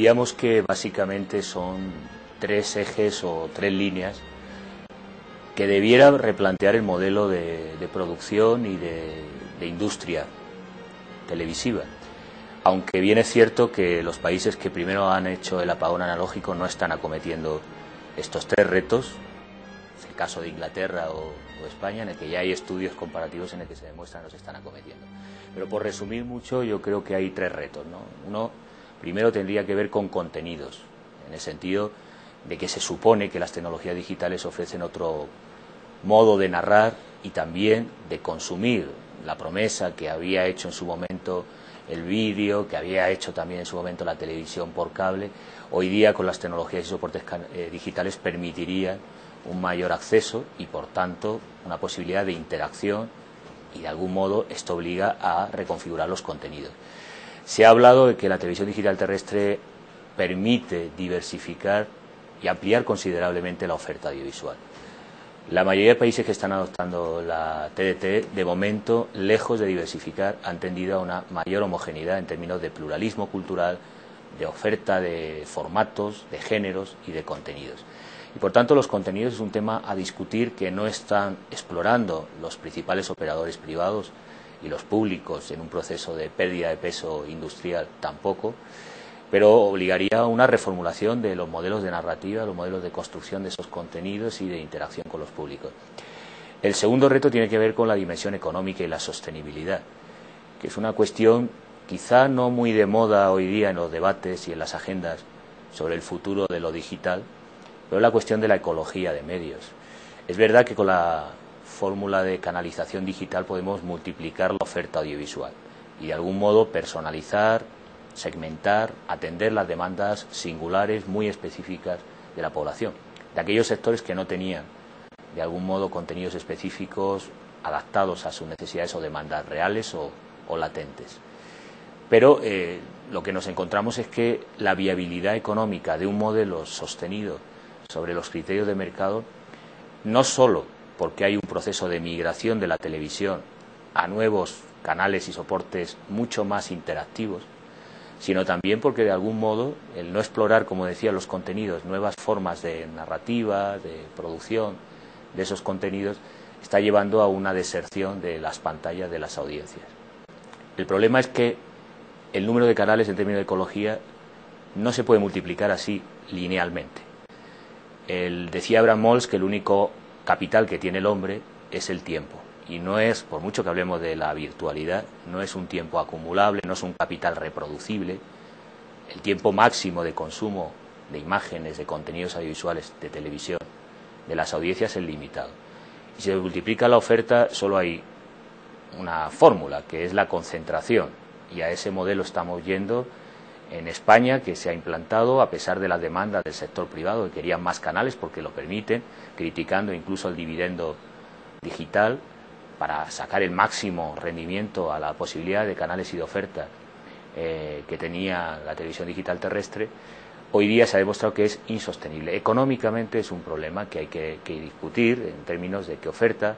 diríamos que básicamente son tres ejes o tres líneas que debiera replantear el modelo de producción y de industria televisiva. Aunque bien es cierto que los países que primero han hecho el apagón analógico no están acometiendo estos tres retos, es el caso de Inglaterra o España, en el que ya hay estudios comparativos en el que se demuestra que no se están acometiendo. Pero por resumir mucho, yo creo que hay tres retos, ¿no? Uno, primero tendría que ver con contenidos, en el sentido de que se supone que las tecnologías digitales ofrecen otro modo de narrar y también de consumir. La promesa que había hecho en su momento el vídeo, que había hecho también en su momento la televisión por cable, hoy día con las tecnologías y soportes digitales permitiría un mayor acceso y por tanto una posibilidad de interacción, y de algún modo esto obliga a reconfigurar los contenidos. Se ha hablado de que la televisión digital terrestre permite diversificar y ampliar considerablemente la oferta audiovisual. La mayoría de países que están adoptando la TDT, de momento, lejos de diversificar, han tendido a una mayor homogeneidad en términos de pluralismo cultural, de oferta de formatos, de géneros y de contenidos. Y por tanto los contenidos es un tema a discutir que no están explorando los principales operadores privados y los públicos en un proceso de pérdida de peso industrial tampoco, pero obligaría a una reformulación de los modelos de narrativa, los modelos de construcción de esos contenidos y de interacción con los públicos. El segundo reto tiene que ver con la dimensión económica y la sostenibilidad, que es una cuestión quizá no muy de moda hoy día en los debates y en las agendas sobre el futuro de lo digital, pero la cuestión de la ecología de medios. Es verdad que con la fórmula de canalización digital podemos multiplicar la oferta audiovisual y de algún modo personalizar, segmentar, atender las demandas singulares muy específicas de la población, de aquellos sectores que no tenían de algún modo contenidos específicos adaptados a sus necesidades o demandas reales o latentes. Pero lo que nos encontramos es que la viabilidad económica de un modelo sostenido sobre los criterios de mercado, no solo porque hay un proceso de migración de la televisión a nuevos canales y soportes mucho más interactivos, sino también porque de algún modo el no explorar, como decía, los contenidos, nuevas formas de narrativa, de producción de esos contenidos, está llevando a una deserción de las pantallas de las audiencias. El problema es que el número de canales en términos de ecología no se puede multiplicar así linealmente. Decía Abraham Maltz que el único capital que tiene el hombre es el tiempo. Y no es, por mucho que hablemos de la virtualidad, no es un tiempo acumulable, no es un capital reproducible. El tiempo máximo de consumo de imágenes, de contenidos audiovisuales, de televisión, de las audiencias es limitado. Y si se multiplica la oferta, solo hay una fórmula, que es la concentración. Y a ese modelo estamos yendo en España, que se ha implantado a pesar de las demandas del sector privado, que querían más canales porque lo permiten, criticando incluso el dividendo digital para sacar el máximo rendimiento a la posibilidad de canales y de oferta que tenía la televisión digital terrestre. Hoy día se ha demostrado que es insostenible. Económicamente es un problema que hay que discutir en términos de qué oferta.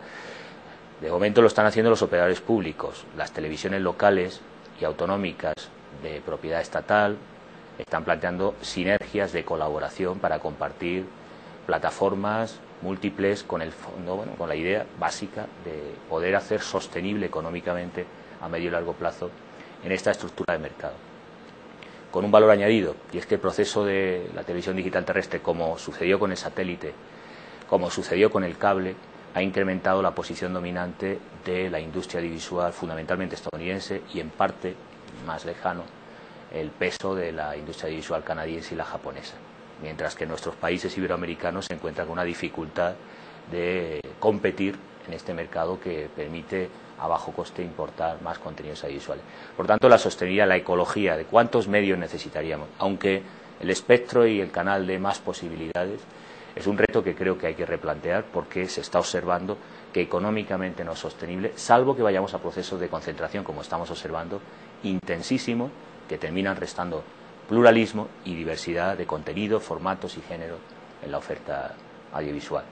De momento lo están haciendo los operadores públicos, las televisiones locales y autonómicas de propiedad estatal están planteando sinergias de colaboración para compartir plataformas múltiples con el fondo, con la idea básica de poder hacer sostenible económicamente a medio y largo plazo en esta estructura de mercado. Con un valor añadido, y es que el proceso de la televisión digital terrestre, como sucedió con el satélite, como sucedió con el cable, ha incrementado la posición dominante de la industria audiovisual, fundamentalmente estadounidense, y en parte más lejano el peso de la industria audiovisual canadiense y la japonesa, mientras que nuestros países iberoamericanos se encuentran con una dificultad de competir en este mercado que permite a bajo coste importar más contenidos audiovisuales. Por tanto, la sostenibilidad, la ecología de cuántos medios necesitaríamos, aunque el espectro y el canal de más posibilidades, es un reto que creo que hay que replantear porque se está observando que económicamente no es sostenible, salvo que vayamos a procesos de concentración, como estamos observando, intensísimos, que terminan restando pluralismo y diversidad de contenidos, formatos y géneros en la oferta audiovisual.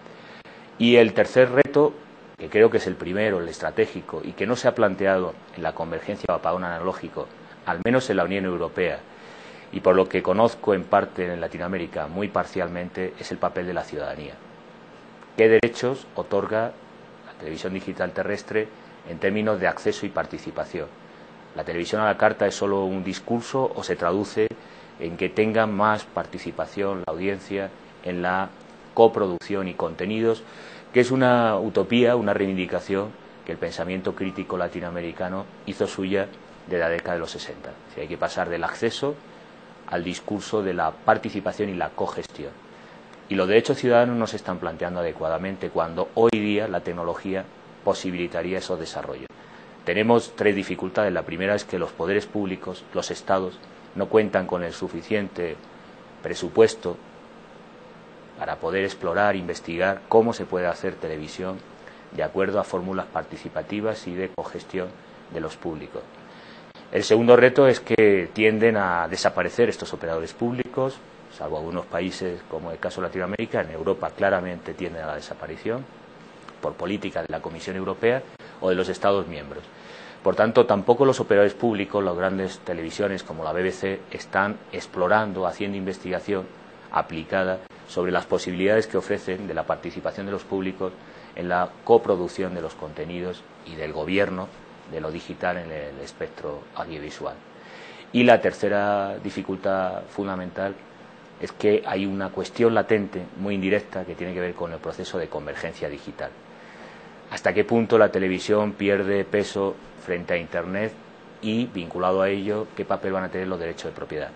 Y el tercer reto, que creo que es el primero, el estratégico, y que no se ha planteado en la convergencia o apagón analógico, al menos en la Unión Europea, y por lo que conozco en parte en Latinoamérica, muy parcialmente, es el papel de la ciudadanía. ¿Qué derechos otorga la televisión digital terrestre en términos de acceso y participación? ¿La televisión a la carta es solo un discurso o se traduce en que tenga más participación la audiencia en la coproducción y contenidos, que es una utopía, una reivindicación que el pensamiento crítico latinoamericano hizo suya de la década de los 60? Si hay que pasar del acceso al discurso de la participación y la cogestión. Y los derechos ciudadanos no se están planteando adecuadamente cuando hoy día la tecnología posibilitaría esos desarrollos. Tenemos tres dificultades. La primera es que los poderes públicos, los estados, no cuentan con el suficiente presupuesto para poder explorar, investigar cómo se puede hacer televisión de acuerdo a fórmulas participativas y de cogestión de los públicos. El segundo reto es que tienden a desaparecer estos operadores públicos, salvo algunos países como el caso de Latinoamérica. En Europa claramente tienden a la desaparición por política de la Comisión Europea o de los Estados miembros. Por tanto, tampoco los operadores públicos, las grandes televisiones como la BBC, están explorando, haciendo investigación aplicada sobre las posibilidades que ofrecen de la participación de los públicos en la coproducción de los contenidos y del gobierno de lo digital en el espectro audiovisual. Y la tercera dificultad fundamental es que hay una cuestión latente, muy indirecta, que tiene que ver con el proceso de convergencia digital. ¿Hasta qué punto la televisión pierde peso frente a Internet y, vinculado a ello, qué papel van a tener los derechos de propiedad?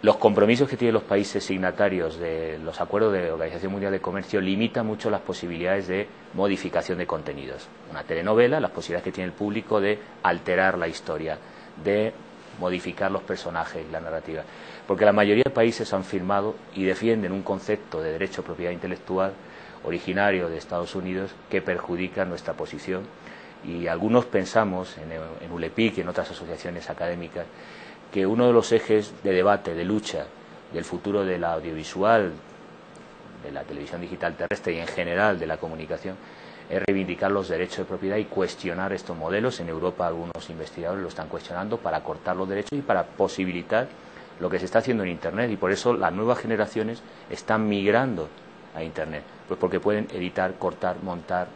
Los compromisos que tienen los países signatarios de los acuerdos de la Organización Mundial de Comercio limitan mucho las posibilidades de modificación de contenidos. Una telenovela, las posibilidades que tiene el público de alterar la historia, de modificar los personajes, la narrativa. Porque la mayoría de países han firmado y defienden un concepto de derecho a propiedad intelectual originario de Estados Unidos que perjudica nuestra posición. Y algunos pensamos, en ULEPIC y en otras asociaciones académicas, que uno de los ejes de debate, de lucha del futuro de la audiovisual, de la televisión digital terrestre y en general de la comunicación, es reivindicar los derechos de propiedad y cuestionar estos modelos. En Europa algunos investigadores lo están cuestionando para cortar los derechos y para posibilitar lo que se está haciendo en Internet, y por eso las nuevas generaciones están migrando a Internet, pues porque pueden editar, cortar, montar.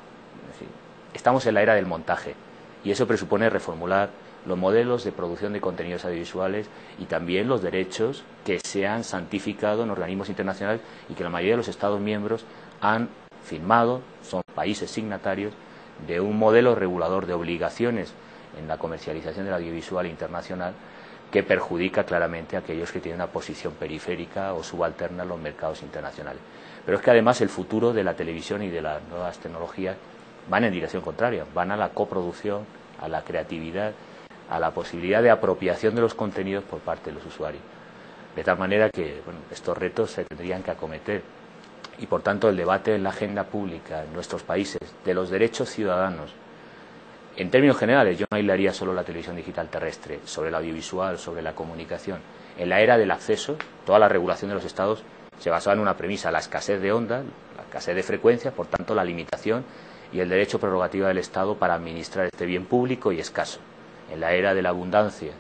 En fin, estamos en la era del montaje y eso presupone reformular los modelos de producción de contenidos audiovisuales y también los derechos que se han santificado en organismos internacionales y que la mayoría de los Estados miembros han firmado, son países signatarios de un modelo regulador de obligaciones en la comercialización del audiovisual internacional que perjudica claramente a aquellos que tienen una posición periférica o subalterna en los mercados internacionales. Pero es que además el futuro de la televisión y de las nuevas tecnologías van en dirección contraria, van a la coproducción, a la creatividad, a la posibilidad de apropiación de los contenidos por parte de los usuarios. De tal manera que estos retos se tendrían que acometer y, por tanto, el debate en la agenda pública en nuestros países de los derechos ciudadanos, en términos generales, yo no aislaría solo la televisión digital terrestre, sobre el audiovisual, sobre la comunicación. En la era del acceso, toda la regulación de los Estados se basaba en una premisa: la escasez de ondas, la escasez de frecuencias, por tanto, la limitación y el derecho prerrogativa del Estado para administrar este bien público y escaso. En la era de la abundancia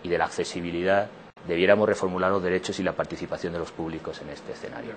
y de la accesibilidad, debiéramos reformular los derechos y la participación de los públicos en este escenario.